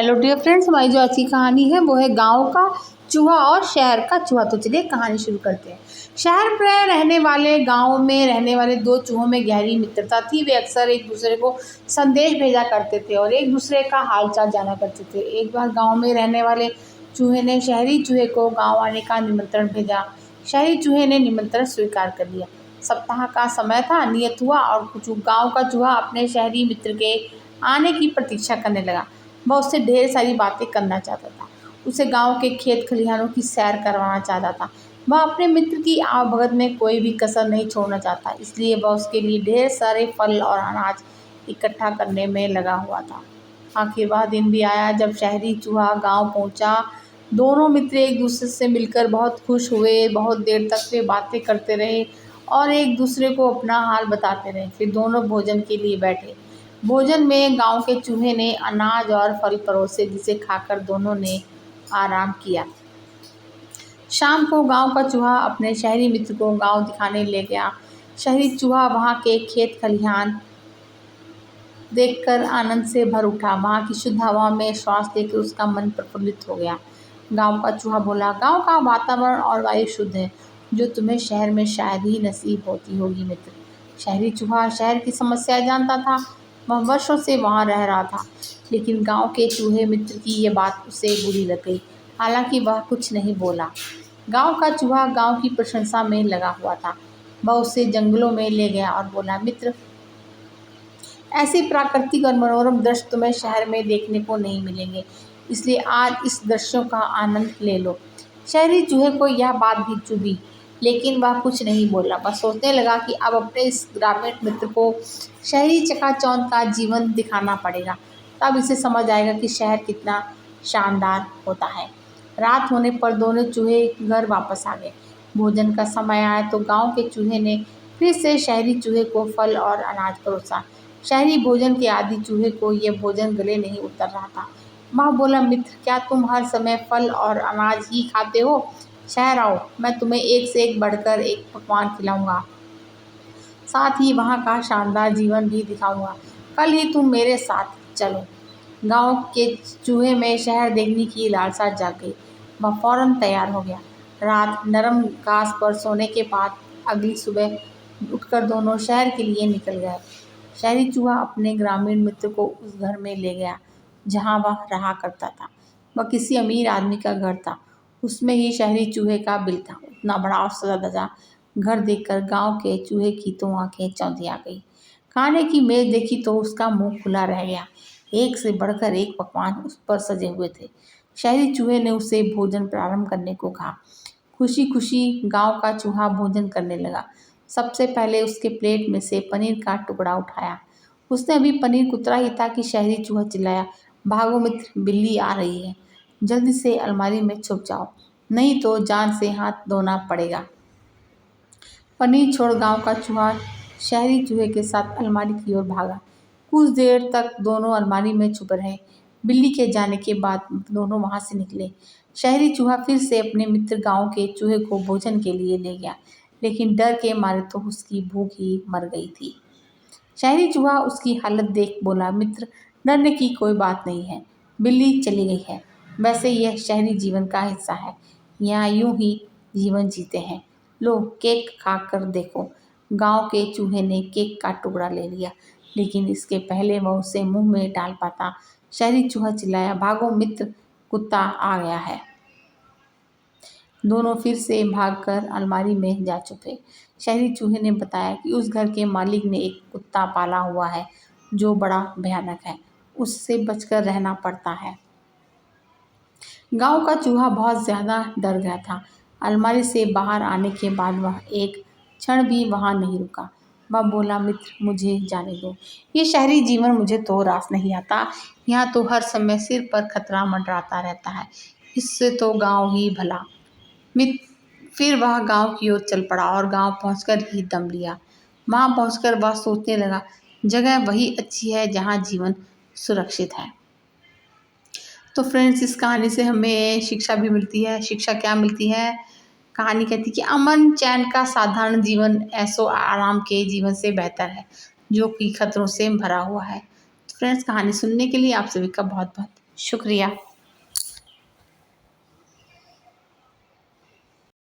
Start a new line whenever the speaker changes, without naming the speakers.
Hello dear friends, हमारी जो आज की कहानी है वो है गांव का चूहा और शहर का चूहा। तो चलिए कहानी शुरू करते हैं। शहर में रहने वाले गांव में रहने वाले दो चूहों में गहरी मित्रता थी। वे अक्सर एक दूसरे को संदेश भेजा करते थे और एक दूसरे का हालचाल जाना करते थे। एक बार गांव में रहने वाले चूहे ने शहरी चूहे को गाँव आने का निमंत्रण भेजा। शहरी चूहे ने निमंत्रण स्वीकार कर लिया। सप्ताह का समय था, नियत हुआ और कुछ गाँव का चूहा अपने शहरी मित्र के आने की प्रतीक्षा करने लगा। वह उससे ढेर सारी बातें करना चाहता था। उसे गांव के खेत खलिहानों की सैर करवाना चाहता था। वह अपने मित्र की आवभगत में कोई भी कसर नहीं छोड़ना चाहता, इसलिए वह उसके लिए ढेर सारे फल और अनाज इकट्ठा करने में लगा हुआ था। आखिर वह दिन भी आया जब शहरी चूहा गांव पहुंचा। दोनों मित्र एक दूसरे से मिलकर बहुत खुश हुए। बहुत देर तक वे बातें करते रहे और एक दूसरे को अपना हाल बताते रहे। फिर दोनों भोजन के लिए बैठे। भोजन में गांव के चूहे ने अनाज और फल परोसे, जिसे खाकर दोनों ने आराम किया। शाम को गांव का चूहा अपने शहरी मित्र को गांव दिखाने ले गया। शहरी चूहा वहां के खेत खलिहान देखकर आनंद से भर उठा। वहां की शुद्ध हवा में श्वास लेकर उसका मन प्रफुल्लित हो गया। गांव का चूहा बोला, गांव का वातावरण और वायु शुद्ध है, जो तुम्हें शहर में शायद ही नसीब होती होगी मित्र। शहरी चूहा शहर की समस्या जानता था। वह वर्षों से वहां रह रहा था, लेकिन गांव के चूहे मित्र की ये बात उसे बुरी लग गई। हालांकि वह कुछ नहीं बोला। गांव का चूहा गांव की प्रशंसा में लगा हुआ था। वह उसे जंगलों में ले गया और बोला, मित्र, ऐसे प्राकृतिक और मनोरम दृश्य तुम्हें शहर में देखने को नहीं मिलेंगे, इसलिए आज इस दृश्यों का आनंद ले लो। शहरी चूहे को यह बात भी चुभी, लेकिन वह कुछ नहीं बोला। वह सोचने लगा कि अब अपने इस ग्रामीण मित्र को शहरी चकाचौंध का जीवन दिखाना पड़ेगा, तब इसे समझ आएगा कि शहर कितना शानदार होता है। रात होने पर दोनों चूहे घर वापस आ गए। भोजन का समय आया तो गांव के चूहे ने फिर से शहरी चूहे को फल और अनाज परोसा। शहरी भोजन के आदि चूहे को ये भोजन गले नहीं उतर रहा था। वह बोला, मित्र, क्या तुम हर समय फल और अनाज ही खाते हो? शहर आओ, मैं तुम्हें एक से एक बढ़कर एक पकवान खिलाऊंगा, साथ ही वहाँ का शानदार जीवन भी दिखाऊंगा। कल ही तुम मेरे साथ चलो। गांव के चूहे में शहर देखने की लालसा जाग गई। वह फौरन तैयार हो गया। रात नरम घास पर सोने के बाद अगली सुबह उठकर दोनों शहर के लिए निकल गए। शहरी चूहा अपने ग्रामीण मित्र को उस घर में ले गया जहां वह रहा करता था। वह किसी अमीर आदमी का घर था। उसमें ही शहरी चूहे का बिल था। उतना बड़ा और सजा धजा घर देखकर गांव के चूहे की तो आंखें चौंधिया गई। खाने की मेज देखी तो उसका मुंह खुला रह गया। एक से बढ़कर एक पकवान उस पर सजे हुए थे। शहरी चूहे ने उसे भोजन प्रारंभ करने को कहा। खुशी खुशी गांव का चूहा भोजन करने लगा। सबसे पहले उसके प्लेट में से पनीर का टुकड़ा उठाया। उसने अभी पनीर कुतरा ही था कि शहरी चूहा चिल्लाया, भागो मित्र, बिल्ली आ रही है। जल्दी से अलमारी में छुप जाओ, नहीं तो जान से हाथ धोना पड़ेगा। पनीर छोड़ गांव का चूहा शहरी चूहे के साथ अलमारी की ओर भागा। कुछ देर तक दोनों अलमारी में छुप रहे। बिल्ली के जाने के बाद दोनों वहां से निकले। शहरी चूहा फिर से अपने मित्र गांव के चूहे को भोजन के लिए ले गया, लेकिन डर के मारे तो उसकी भूख ही मर गई थी। शहरी चूहा उसकी हालत देख बोला, मित्र, डरने की कोई बात नहीं है, बिल्ली चली गई है। वैसे यह शहरी जीवन का हिस्सा है, यहाँ यूं ही जीवन जीते हैं। लो, केक खा कर देखो। गांव के चूहे ने केक का टुकड़ा ले लिया, लेकिन इसके पहले वह उसे मुंह में डाल पाता, शहरी चूहा चिल्लाया, भागो मित्र, कुत्ता आ गया है। दोनों फिर से भागकर अलमारी में जा छुपे। शहरी चूहे ने बताया कि उस घर के मालिक ने एक कुत्ता पाला हुआ है जो बड़ा भयानक है, उससे बचकर रहना पड़ता है। गांव का चूहा बहुत ज्यादा डर गया था। अलमारी से बाहर आने के बाद वह एक क्षण भी वहां नहीं रुका। वह बोला, मित्र, मुझे जाने दो। ये शहरी जीवन मुझे तो रास नहीं आता। यहाँ तो हर समय सिर पर खतरा मंडराता रहता है। इससे तो गांव ही भला। फिर वह गांव की ओर चल पड़ा और गांव पहुंचकर ही दम लिया। वहां पहुंचकर वह सोचने लगा, जगह वही अच्छी है जहां जीवन सुरक्षित है। तो फ्रेंड्स, इस कहानी से हमें शिक्षा भी मिलती है। शिक्षा क्या मिलती है? कहानी कहती है कि अमन चैन का साधारण जीवन ऐसो आराम के जीवन से बेहतर है, जो कि खतरों से भरा हुआ है। तो फ्रेंड्स, कहानी सुनने के लिए आप सभी का बहुत बहुत शुक्रिया।